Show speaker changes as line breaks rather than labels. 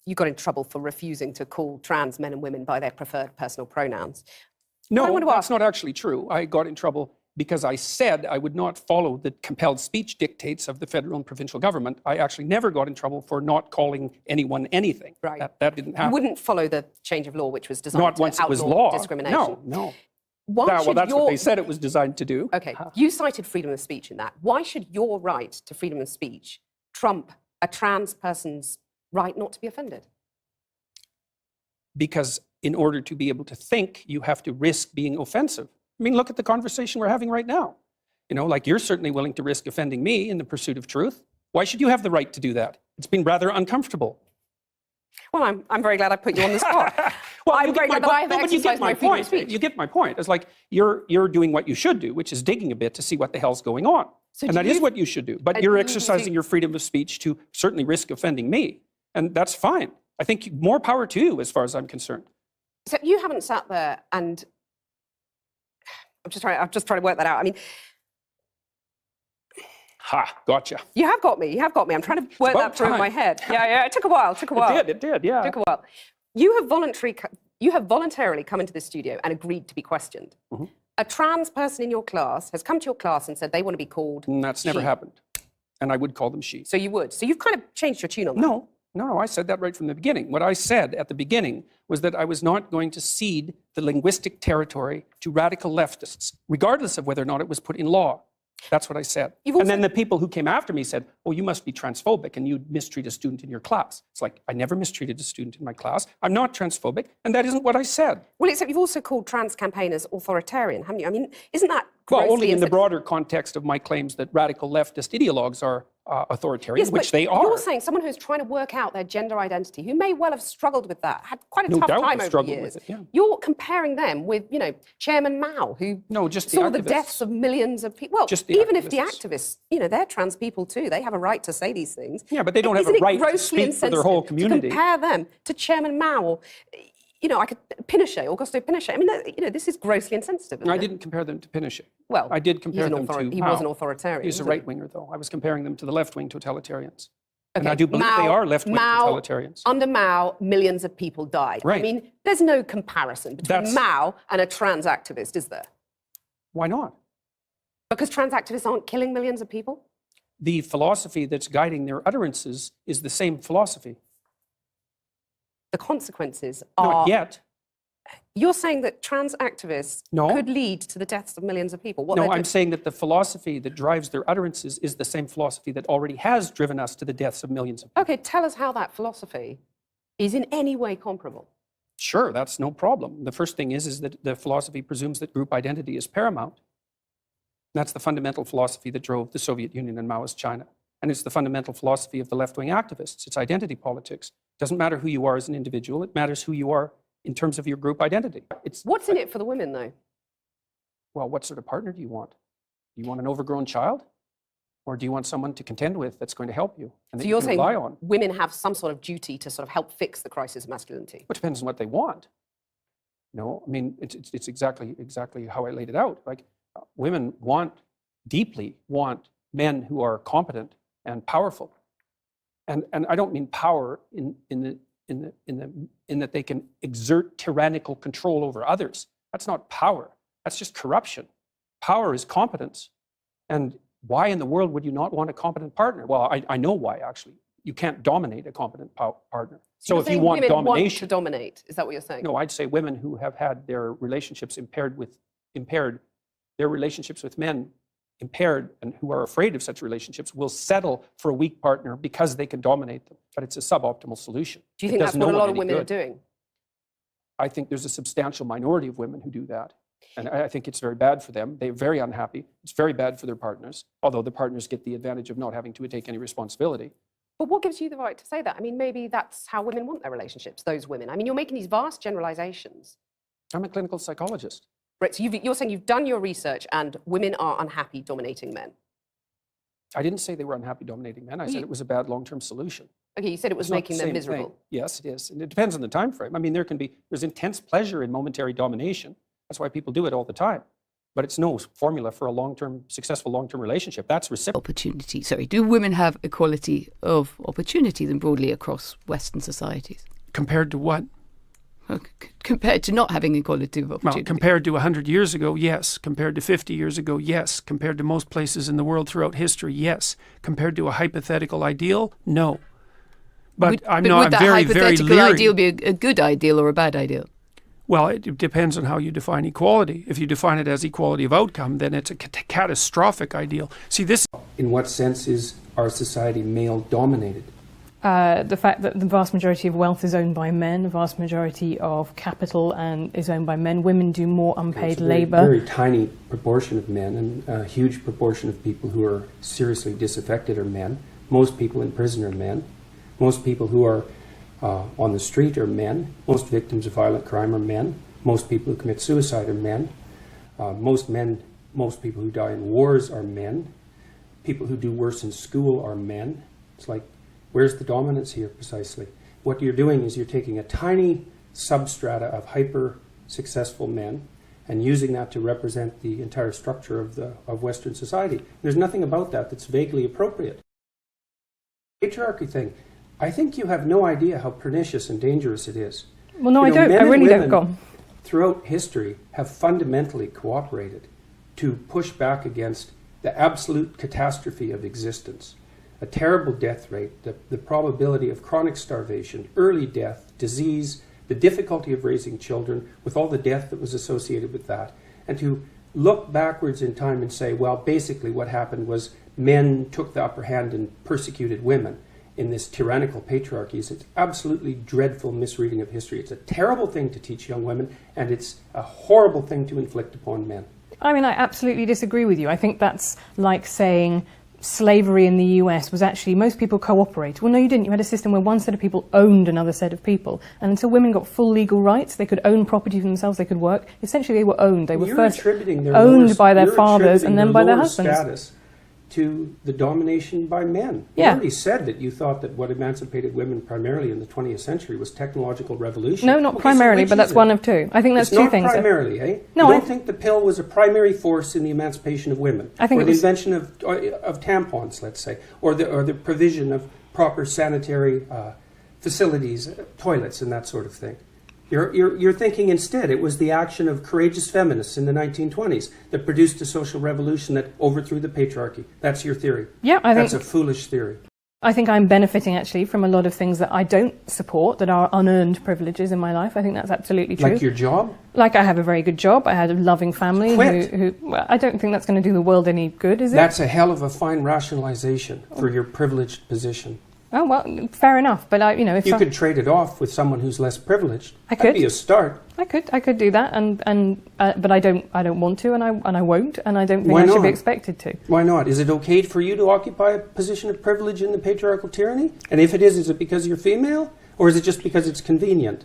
You got in trouble for refusing to call trans men and women by their preferred personal pronouns.
No, that's not actually true. I got in trouble because I said I would not follow the compelled speech dictates of the federal and provincial government. I actually never got in trouble for not calling anyone anything.
Right.
That didn't happen.
You wouldn't follow the change of law, which was designed
not
to
once
outlaw
it was law.
discrimination.
No.
Why
Well,
should
that's what they said it was designed to do.
Okay, you cited freedom of speech in that. Why should your right to freedom of speech trump a trans person's right not to be offended?
Because in order to be able to think, you have to risk being offensive. I mean, look at the conversation we're having right now. You know, like you're certainly willing to risk offending me in the pursuit of truth. Why should you have the right to do that? It's been rather uncomfortable.
Well, I'm very glad I put you on the spot.
Well,
I'm very glad that I've exercised my freedom of speech.
You get my point. It's like you're doing what you should do, which is digging a bit to see what the hell's going on.
So
and that is what you should do. But you're exercising your freedom of speech to certainly risk offending me. And that's fine. I think more power to you as far as I'm concerned.
So you haven't sat there and I'm just trying to work that out. I mean,
Gotcha.
You have got me. I'm trying to work that through in my head. Yeah. It took a while.
It did, yeah.
It took a while. You have voluntarily come into this studio and agreed to be questioned. Mm-hmm. A trans person in your class has come to your class and said they want to be called
That's
she.
Never happened. And I would call them she.
So you would. So you've kind of changed your tune on that.
No, I said that right from the beginning. What I said at the beginning was that I was not going to cede the linguistic territory to radical leftists, regardless of whether or not it was put in law. That's what I said. And then the people who came after me said, oh, you must be transphobic and you'd mistreat a student in your class. It's like, I never mistreated a student in my class. I'm not transphobic, and that isn't what I said.
Well, except you've also called trans campaigners authoritarian, haven't you? I mean, isn't that grossly
Well, only in the broader context of my claims that radical leftist ideologues are authoritarian,
yes,
which they are.
You're saying someone who's trying to work out their gender identity, who may well have struggled with that, had quite a tough time over the years.
With it, yeah.
You're comparing them with, Chairman Mao, who saw the deaths of millions of people. Well, even if the activists, they're trans people too. They have a right to say these things.
Yeah, but they don't have a right to speak for their whole community.
To compare them to Chairman Mao, Pinochet, Augusto Pinochet. I mean, this is grossly insensitive.
I didn't compare them to Pinochet.
Well,
I did compare them to
He
Mao.
was an authoritarian.
He's a right-winger, though. I was comparing them to the left-wing totalitarians. Okay. And I do believe they are left-wing totalitarians.
Under Mao, millions of people died.
Right.
I mean, there's no comparison between Mao and a trans activist, is there?
Why not?
Because trans activists aren't killing millions of people?
The philosophy that's guiding their utterances is the same philosophy.
The consequences are...
Not yet.
You're saying that trans activists could lead to the deaths of millions of people?
No, I'm saying that the philosophy that drives their utterances is the same philosophy that already has driven us to the deaths of millions of people.
Okay, tell us how that philosophy is in any way comparable.
Sure, that's no problem. The first thing is that the philosophy presumes that group identity is paramount. That's the fundamental philosophy that drove the Soviet Union and Maoist China. And it's the fundamental philosophy of the left-wing activists. It's identity politics. It doesn't matter who you are as an individual. It matters who you are in terms of your group identity.
What's in it for the women, though?
Well, what sort of partner do you want? Do you want an overgrown child? Or do you want someone to contend with that's going to help you and that you can rely on?
Women have some sort of duty to sort of help fix the crisis of masculinity?
It depends on what they want. No, I mean, it's exactly how I laid it out. Like, women deeply want men who are competent and powerful. And I don't mean power in that they can exert tyrannical control over others. That's not power. That's just corruption. Power is competence. And why in the world would you not want a competent partner? Well, I know why, actually. You can't dominate a competent partner. So if you want
women
domination...
want to dominate, is that what you're saying?
No, I'd say women who have had their relationships impaired, their relationships with men impaired, and who are afraid of such relationships will settle for a weak partner because they can dominate them. But it's a suboptimal solution.
Do you think that's what a lot of women are doing?
I think there's a substantial minority of women who do that. And I think it's very bad for them. They're very unhappy. It's very bad for their partners, although the partners get the advantage of not having to take any responsibility.
But what gives you the right to say that? I mean, maybe that's how women want their relationships, those women. I mean, you're making these vast generalizations.
I'm a clinical psychologist.
Right, so you're saying you've done your research and women are unhappy dominating men.
I didn't say they were unhappy dominating men. I said it was a bad long-term solution.
Okay, you said it was making them miserable.
Thing. Yes, it is. And it depends on the time frame. I mean, there's intense pleasure in momentary domination. That's why people do it all the time. but it's no formula for a successful long-term relationship. That's reciprocal.
Opportunity. Sorry, do women have equality of opportunity then broadly across Western societies?
Compared to what?
Compared to not having equality of opportunity.
Well, compared to 100 years ago, yes. Compared to 50 years ago, yes. Compared to most places in the world throughout history, yes. Compared to a hypothetical ideal, no. But I'm very, very leery.
Would that hypothetical ideal be a good ideal or a bad ideal?
Well, it depends on how you define equality. If you define it as equality of outcome, then it's a catastrophic ideal. See, this... In what sense is our society male-dominated?
The fact that the vast majority of wealth is owned by men, the vast majority of capital is owned by men. Women do more unpaid labour.
Very tiny proportion of men, and a huge proportion of people who are seriously disaffected are men. Most people in prison are men. Most people who are on the street are men. Most victims of violent crime are men. Most people who commit suicide are men. Most people who die in wars are men. People who do worse in school are men. It's like, where's the dominance here precisely? What you're doing is you're taking a tiny substrata of hyper-successful men and using that to represent the entire structure of Western society. There's nothing about that that's vaguely appropriate. Patriarchy thing, I think you have no idea how pernicious and dangerous it is.
Well, no, I don't. I really don't. Go on.
Throughout history have fundamentally cooperated to push back against the absolute catastrophe of existence. A terrible death rate, the probability of chronic starvation, early death, disease, the difficulty of raising children, with all the death that was associated with that, and to look backwards in time and say, well, basically what happened was men took the upper hand and persecuted women in this tyrannical patriarchy. It's absolutely dreadful misreading of history. It's a terrible thing to teach young women, and it's a horrible thing to inflict upon men.
I mean, I absolutely disagree with you. I think that's like saying slavery in the US was actually, most people cooperated. Well, no, you didn't. You had a system where one set of people owned another set of people. And until women got full legal rights, they could own property for themselves, they could work. Essentially, they were owned. They were first owned by their fathers and then by their husbands.
Status to the domination by men.
Yeah.
You already said that you thought that what emancipated women primarily in the 20th century was technological revolution.
No, not primarily, but that's one of two. I think that's two things.
Not primarily, eh?
No,
you don't think the pill was a primary force in the emancipation of women?
I think
or the invention of tampons, let's say, or the provision of proper sanitary facilities, toilets, and that sort of thing. You're thinking instead it was the action of courageous feminists in the 1920s that produced a social revolution that overthrew the patriarchy. That's your theory.
Yeah, I think
that's a foolish theory.
I think I'm benefiting actually from a lot of things that I don't support, that are unearned privileges in my life. I think that's absolutely true.
Like your job?
Like I have a very good job. I had a loving family. Well, I don't think that's going to do the world any good, is it?
That's a hell of a fine rationalization for your privileged position.
Oh, well, fair enough. But, if
you could trade it off with someone who's less privileged.
I could.
That'd be a start.
I could do that, but I don't want to, and I won't, and I don't think I should be expected to.
Why not? Is it okay for you to occupy a position of privilege in the patriarchal tyranny? And if it is it because you're female, or is it just because it's convenient?